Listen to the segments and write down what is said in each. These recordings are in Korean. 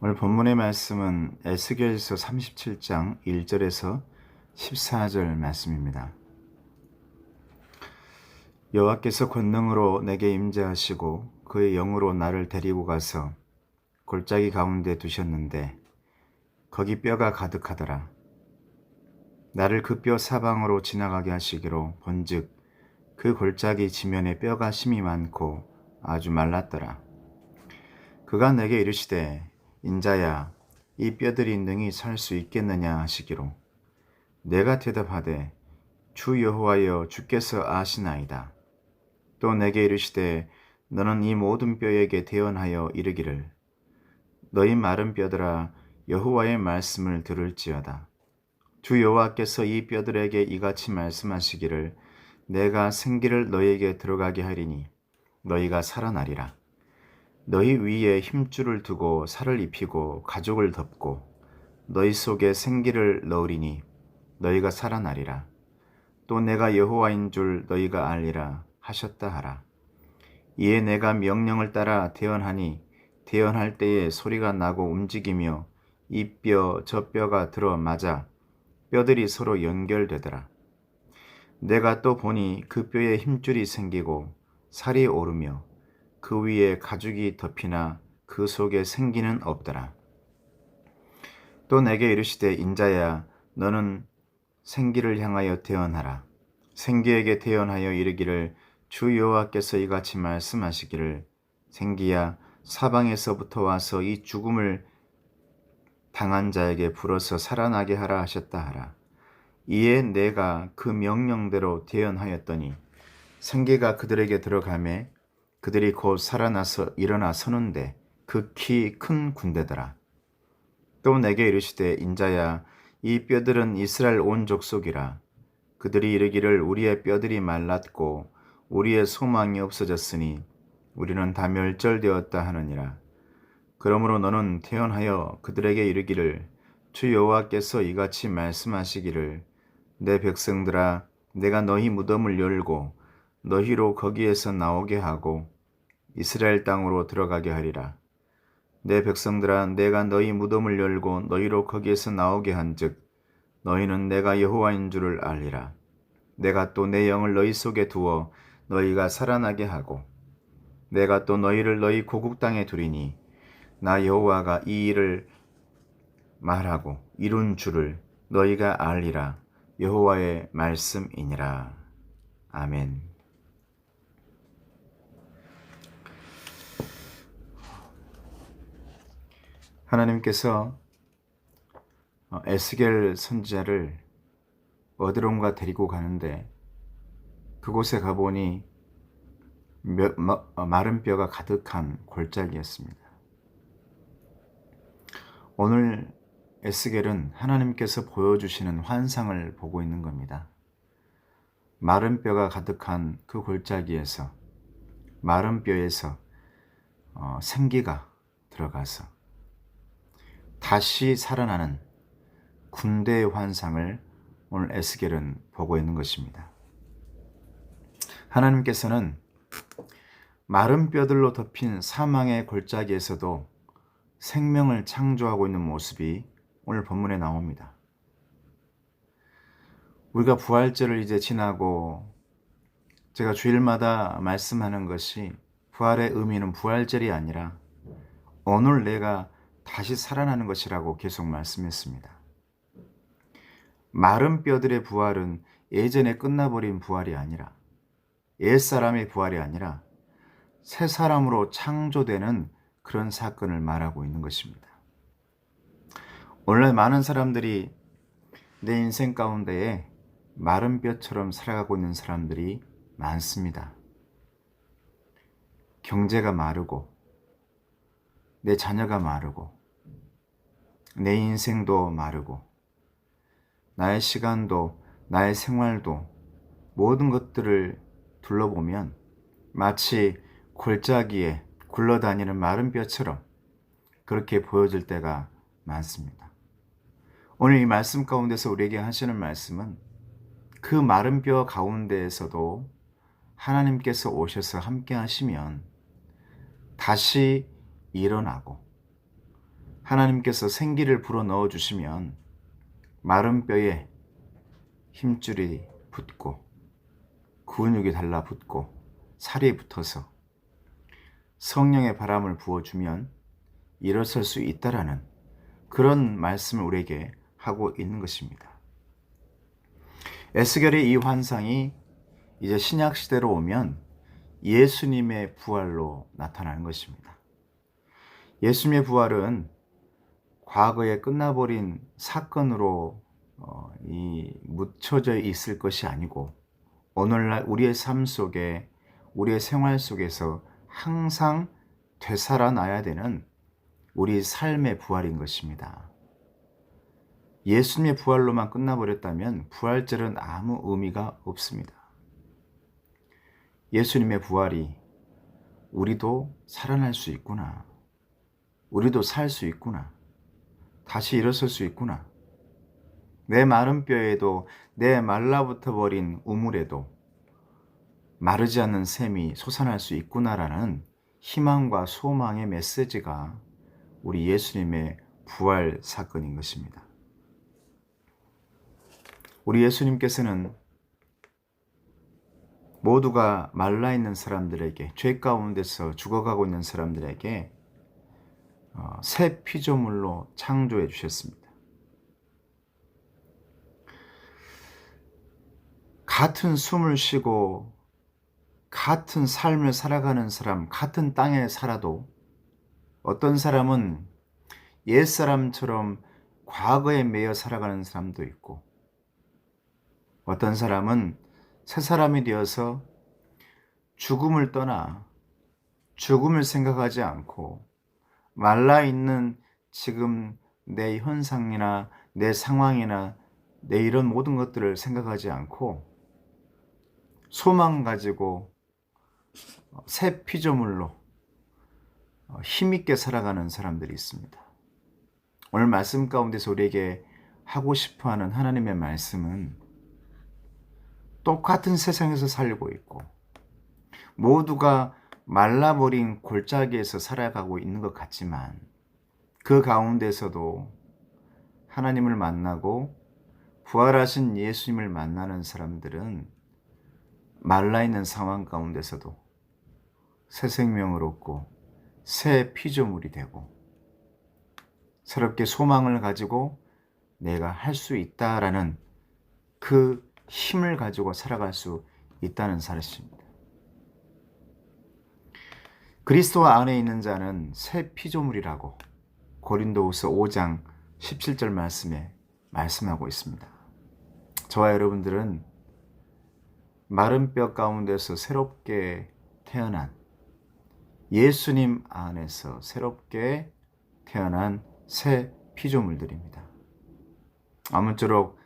오늘 본문의 말씀은 에스겔서 37장 1절에서 14절 말씀입니다. 여호와께서 권능으로 내게 임재하시고 그의 영으로 나를 데리고 가서 골짜기 가운데 두셨는데 거기 뼈가 가득하더라. 나를 그 뼈 사방으로 지나가게 하시기로 본즉 그 골짜기 지면에 뼈가 심이 많고 아주 말랐더라. 그가 내게 이르시되 인자야 이 뼈들이 능히 살 수 있겠느냐 하시기로 내가 대답하되 주 여호와여 주께서 아시나이다. 또 내게 이르시되 너는 이 모든 뼈에게 대언하여 이르기를 너희 마른 뼈들아 여호와의 말씀을 들을지어다. 주 여호와께서 이 뼈들에게 이같이 말씀하시기를 내가 생기를 너희에게 들어가게 하리니 너희가 살아나리라. 너희 위에 힘줄을 두고 살을 입히고 가죽을 덮고 너희 속에 생기를 넣으리니 너희가 살아나리라. 또 내가 여호와인 줄 너희가 알리라 하셨다 하라. 이에 내가 명령을 따라 대언하니 대언할 때에 소리가 나고 움직이며 이 뼈 저 뼈가 들어 맞아 뼈들이 서로 연결되더라. 내가 또 보니 그 뼈에 힘줄이 생기고 살이 오르며 그 위에 가죽이 덮이나 그 속에 생기는 없더라. 또 내게 이르시되 인자야 너는 생기를 향하여 대언하라. 생기에게 대언하여 이르기를 주 여호와께서 이같이 말씀하시기를 생기야 사방에서부터 와서 이 죽음을 당한 자에게 불어서 살아나게 하라 하셨다 하라. 이에 내가 그 명령대로 대언하였더니 생기가 그들에게 들어가매 그들이 곧 살아나서 일어나 서는데 극히 큰 군대더라. 또 내게 이르시되 인자야 이 뼈들은 이스라엘 온 족속이라. 그들이 이르기를 우리의 뼈들이 말랐고 우리의 소망이 없어졌으니 우리는 다 멸절되었다 하느니라. 그러므로 너는 태언하여 그들에게 이르기를 주 여호와께서 이같이 말씀하시기를 내 백성들아 내가 너희 무덤을 열고 너희로 거기에서 나오게 하고 이스라엘 땅으로 들어가게 하리라. 내 백성들아 내가 너희 무덤을 열고 너희로 거기에서 나오게 한즉 너희는 내가 여호와인 줄을 알리라. 내가 또 내 영을 너희 속에 두어 너희가 살아나게 하고 내가 또 너희를 너희 고국 땅에 두리니 나 여호와가 이 일을 말하고 이룬 줄을 너희가 알리라. 여호와의 말씀이니라. 아멘. 하나님께서 에스겔 선지자를 어디론가 데리고 가는데 그곳에 가보니 마른 뼈가 가득한 골짜기였습니다. 오늘 에스겔은 하나님께서 보여주시는 환상을 보고 있는 겁니다. 마른 뼈가 가득한 그 골짜기에서 마른 뼈에서 생기가 들어가서 다시 살아나는 군대의 환상을 오늘 에스겔은 보고 있는 것입니다. 하나님께서는 마른 뼈들로 덮인 사망의 골짜기에서도 생명을 창조하고 있는 모습이 오늘 본문에 나옵니다. 우리가 부활절을 이제 지나고 제가 주일마다 말씀하는 것이 부활의 의미는 부활절이 아니라 오늘 내가 다시 살아나는 것이라고 계속 말씀했습니다. 마른 뼈들의 부활은 예전에 끝나버린 부활이 아니라 옛사람의 부활이 아니라 새 사람으로 창조되는 그런 사건을 말하고 있는 것입니다. 오늘 많은 사람들이 내 인생 가운데에 마른 뼈처럼 살아가고 있는 사람들이 많습니다. 경제가 마르고 내 자녀가 마르고 내 인생도 마르고 나의 시간도 나의 생활도 모든 것들을 둘러보면 마치 골짜기에 굴러다니는 마른 뼈처럼 그렇게 보여질 때가 많습니다. 오늘 이 말씀 가운데서 우리에게 하시는 말씀은 그 마른 뼈 가운데에서도 하나님께서 오셔서 함께 하시면 다시 일어나고 하나님께서 생기를 불어넣어 주시면 마른 뼈에 힘줄이 붙고 근육이 달라붙고 살이 붙어서 성령의 바람을 부어주면 일어설 수 있다라는 그런 말씀을 우리에게 하고 있는 것입니다. 에스겔의 이 환상이 이제 신약 시대로 오면 예수님의 부활로 나타나는 것입니다. 예수님의 부활은 과거에 끝나버린 사건으로 묻혀져 있을 것이 아니고 오늘날 우리의 삶 속에 우리의 생활 속에서 항상 되살아나야 되는 우리 삶의 부활인 것입니다. 예수님의 부활로만 끝나버렸다면 부활절은 아무 의미가 없습니다. 예수님의 부활이 우리도 살아날 수 있구나. 우리도 살 수 있구나. 다시 일어설 수 있구나. 내 마른 뼈에도 내 말라붙어 버린 우물에도 마르지 않는 샘이 솟아날 수 있구나라는 희망과 소망의 메시지가 우리 예수님의 부활 사건인 것입니다. 우리 예수님께서는 모두가 말라있는 사람들에게, 죄 가운데서 죽어가고 있는 사람들에게 새 피조물로 창조해 주셨습니다. 같은 숨을 쉬고 같은 삶을 살아가는 사람, 같은 땅에 살아도 어떤 사람은 옛사람처럼 과거에 매여 살아가는 사람도 있고 어떤 사람은 새 사람이 되어서 죽음을 떠나 죽음을 생각하지 않고 말라있는 지금 내 현상이나 내 상황이나 내 이런 모든 것들을 생각하지 않고 소망 가지고 새 피조물로 힘있게 살아가는 사람들이 있습니다. 오늘 말씀 가운데서 우리에게 하고 싶어하는 하나님의 말씀은 똑같은 세상에서 살고 있고 모두가 말라버린 골짜기에서 살아가고 있는 것 같지만 그 가운데서도 하나님을 만나고 부활하신 예수님을 만나는 사람들은 말라있는 상황 가운데서도 새 생명을 얻고 새 피조물이 되고 새롭게 소망을 가지고 내가 할 수 있다라는 그 힘을 가지고 살아갈 수 있다는 사실입니다. 그리스도 안에 있는 자는 새 피조물이라고 고린도후서 5장 17절 말씀에 말씀하고 있습니다. 저와 여러분들은 마른 뼈 가운데서 새롭게 태어난 예수님 안에서 새롭게 태어난 새 피조물들입니다. 아무쪼록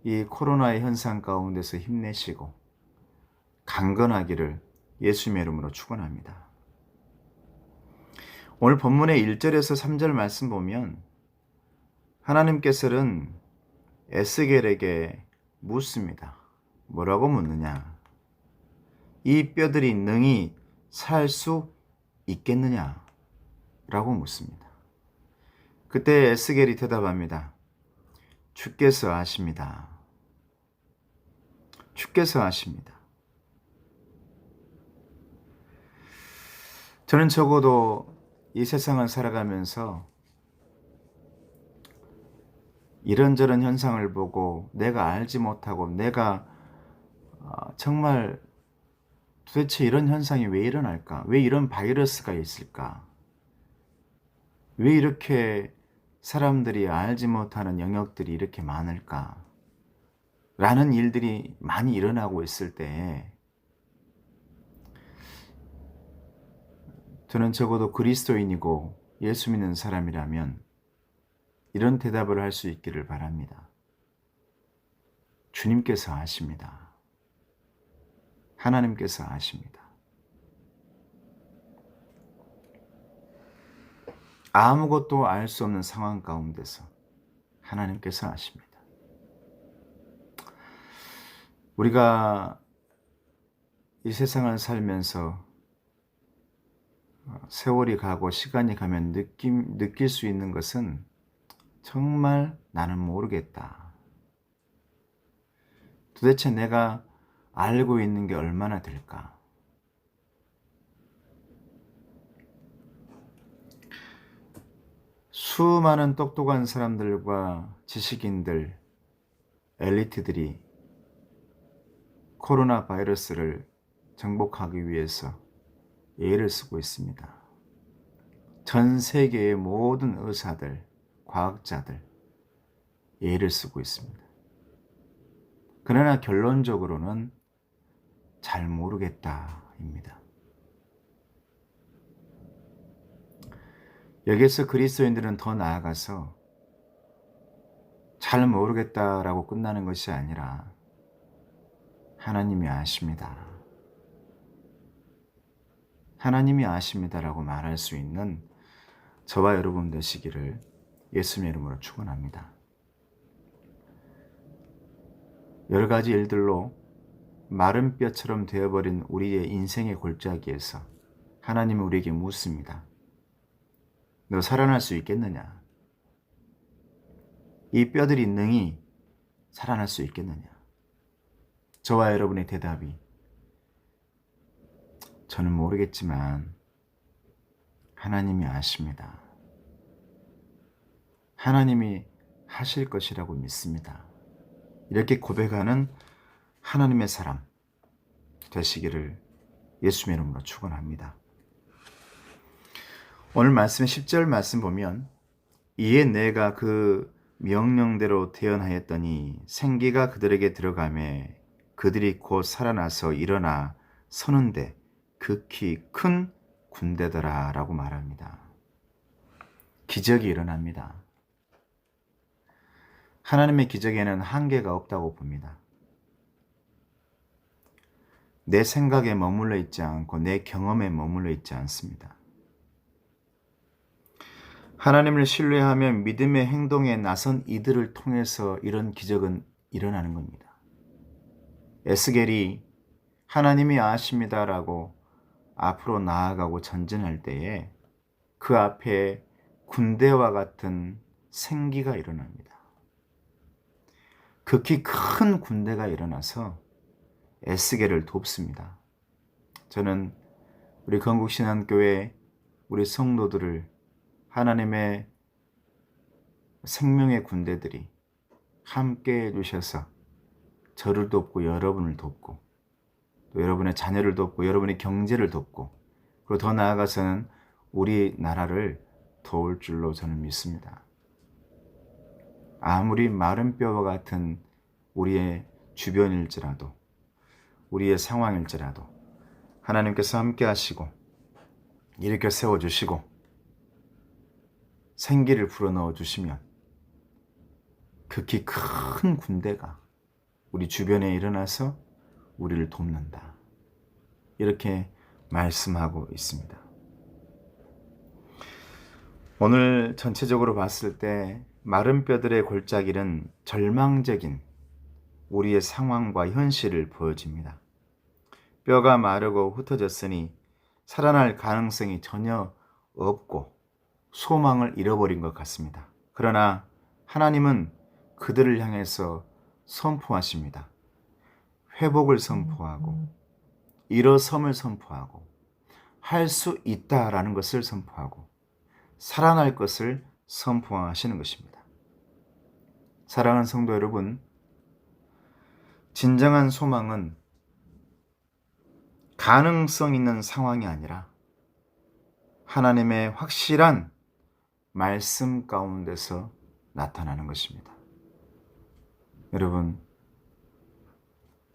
이 코로나의 현상 가운데서 힘내시고 강건하기를 예수님의 이름으로 축원합니다. 오늘 본문의 1절에서 3절 말씀 보면 하나님께서는 에스겔에게 묻습니다. 뭐라고 묻느냐? 이 뼈들이 능히 살 수 있겠느냐? 라고 묻습니다. 그때 에스겔이 대답합니다. 주께서 아십니다. 주께서 아십니다. 저는 적어도 이 세상을 살아가면서 이런저런 현상을 보고 내가 알지 못하고 내가 정말 도대체 이런 현상이 왜 일어날까? 왜 이런 바이러스가 있을까? 왜 이렇게 사람들이 알지 못하는 영역들이 이렇게 많을까? 라는 일들이 많이 일어나고 있을 때 저는 적어도 그리스도인이고 예수 믿는 사람이라면 이런 대답을 할 수 있기를 바랍니다. 주님께서 아십니다. 하나님께서 아십니다. 아무것도 알 수 없는 상황 가운데서 하나님께서 아십니다. 우리가 이 세상을 살면서 세월이 가고 시간이 가면 느낄 수 있는 것은 정말 나는 모르겠다. 도대체 내가 알고 있는 게 얼마나 될까? 수많은 똑똑한 사람들과 지식인들, 엘리트들이 코로나 바이러스를 정복하기 위해서 애를 쓰고 있습니다. 전 세계의 모든 의사들, 과학자들 애를 쓰고 있습니다. 그러나 결론적으로는 잘 모르겠다입니다. 여기서 그리스도인들은 더 나아가서 잘 모르겠다라고 끝나는 것이 아니라 하나님이 아십니다. 하나님이 아십니다라고 말할 수 있는 저와 여러분 되시기를 예수님의 이름으로 축원합니다. 여러 가지 일들로 마른 뼈처럼 되어버린 우리의 인생의 골짜기에서 하나님은 우리에게 묻습니다. 너 살아날 수 있겠느냐? 이 뼈들이 능히 살아날 수 있겠느냐? 저와 여러분의 대답이 저는 모르겠지만 하나님이 아십니다. 하나님이 하실 것이라고 믿습니다. 이렇게 고백하는 하나님의 사람 되시기를 예수님의 이름으로 축원합니다. 오늘 말씀의 10절 말씀 보면 이에 내가 그 명령대로 대언하였더니 생기가 그들에게 들어가매 그들이 곧 살아나서 일어나 서는데 극히 큰 군대더라 라고 말합니다. 기적이 일어납니다. 하나님의 기적에는 한계가 없다고 봅니다. 내 생각에 머물러 있지 않고 내 경험에 머물러 있지 않습니다. 하나님을 신뢰하며 믿음의 행동에 나선 이들을 통해서 이런 기적은 일어나는 겁니다. 에스겔이 하나님이 아십니다라고 앞으로 나아가고 전진할 때에 그 앞에 군대와 같은 생기가 일어납니다. 극히 큰 군대가 일어나서 에스겔을 돕습니다. 저는 우리 건국신앙교회 우리 성도들을 하나님의 생명의 군대들이 함께 해주셔서 저를 돕고 여러분을 돕고 또 여러분의 자녀를 돕고 여러분의 경제를 돕고 그리고 더 나아가서는 우리 나라를 도울 줄로 저는 믿습니다. 아무리 마른 뼈와 같은 우리의 주변일지라도 우리의 상황일지라도 하나님께서 함께 하시고 일으켜 세워주시고 생기를 불어넣어 주시면 극히 큰 군대가 우리 주변에 일어나서 우리를 돕는다. 이렇게 말씀하고 있습니다. 오늘 전체적으로 봤을 때 마른 뼈들의 골짜기는 절망적인 우리의 상황과 현실을 보여줍니다. 뼈가 마르고 흩어졌으니 살아날 가능성이 전혀 없고 소망을 잃어버린 것 같습니다. 그러나 하나님은 그들을 향해서 선포하십니다. 회복을 선포하고 일어섬을 선포하고 할 수 있다라는 것을 선포하고 살아날 것을 선포하시는 것입니다. 사랑하는 성도 여러분, 진정한 소망은 가능성 있는 상황이 아니라 하나님의 확실한 말씀 가운데서 나타나는 것입니다. 여러분,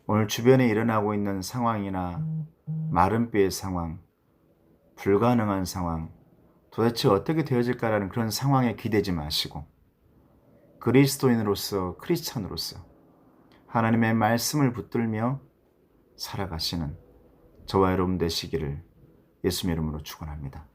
오늘 주변에 일어나고 있는 상황이나 마른 뼈의 상황, 불가능한 상황, 도대체 어떻게 되어질까라는 그런 상황에 기대지 마시고 그리스도인으로서 크리스찬으로서 하나님의 말씀을 붙들며 살아가시는 저와 여러분 되시기를 예수님의 이름으로 축원합니다.